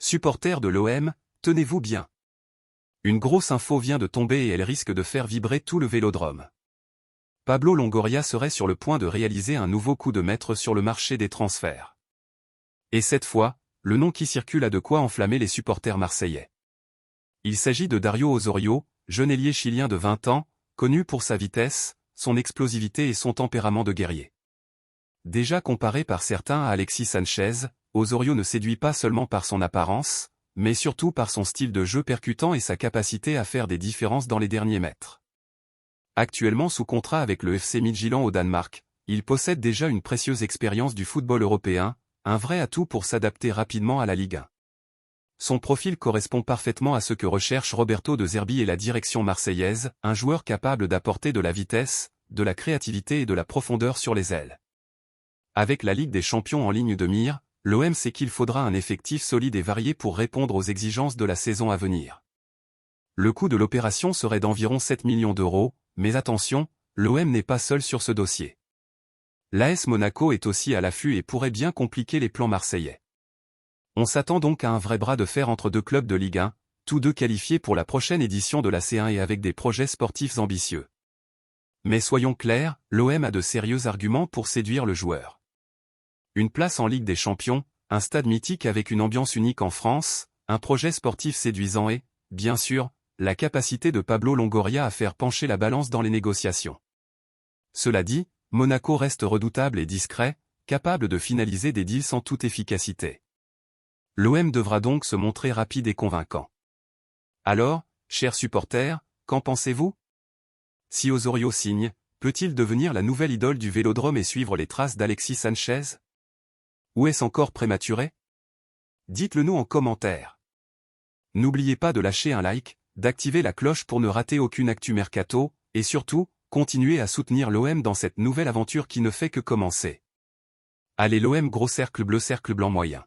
Supporters de l'OM, tenez-vous bien. Une grosse info vient de tomber et elle risque de faire vibrer tout le Vélodrome. Pablo Longoria serait sur le point de réaliser un nouveau coup de maître sur le marché des transferts. Et cette fois, le nom qui circule a de quoi enflammer les supporters marseillais. Il s'agit de Dario Osorio, jeune ailier chilien de 20 ans, connu pour sa vitesse, son explosivité et son tempérament de guerrier. Déjà comparé par certains à Alexis Sanchez, Osorio ne séduit pas seulement par son apparence, mais surtout par son style de jeu percutant et sa capacité à faire des différences dans les derniers mètres. Actuellement sous contrat avec le FC Midtjylland au Danemark, il possède déjà une précieuse expérience du football européen, un vrai atout pour s'adapter rapidement à la Ligue 1. Son profil correspond parfaitement à ce que recherche Roberto De Zerbi et la direction marseillaise, un joueur capable d'apporter de la vitesse, de la créativité et de la profondeur sur les ailes. Avec la Ligue des Champions en ligne de mire, l'OM sait qu'il faudra un effectif solide et varié pour répondre aux exigences de la saison à venir. Le coût de l'opération serait d'environ 7 millions d'euros, mais attention, l'OM n'est pas seul sur ce dossier. L'AS Monaco est aussi à l'affût et pourrait bien compliquer les plans marseillais. On s'attend donc à un vrai bras de fer entre deux clubs de Ligue 1, tous deux qualifiés pour la prochaine édition de la C1 et avec des projets sportifs ambitieux. Mais soyons clairs, l'OM a de sérieux arguments pour séduire le joueur. Une place en Ligue des Champions, un stade mythique avec une ambiance unique en France, un projet sportif séduisant et, bien sûr, la capacité de Pablo Longoria à faire pencher la balance dans les négociations. Cela dit, Monaco reste redoutable et discret, capable de finaliser des deals sans toute efficacité. L'OM devra donc se montrer rapide et convaincant. Alors, chers supporters, qu'en pensez-vous? Si Osorio signe, peut-il devenir la nouvelle idole du Vélodrome et suivre les traces d'Alexis Sanchez? Ou est-ce encore prématuré? Dites-le nous en commentaire. N'oubliez pas de lâcher un like, d'activer la cloche pour ne rater aucune actu mercato, et surtout, continuez à soutenir l'OM dans cette nouvelle aventure qui ne fait que commencer. Allez l'OM gros cercle bleu cercle blanc moyen.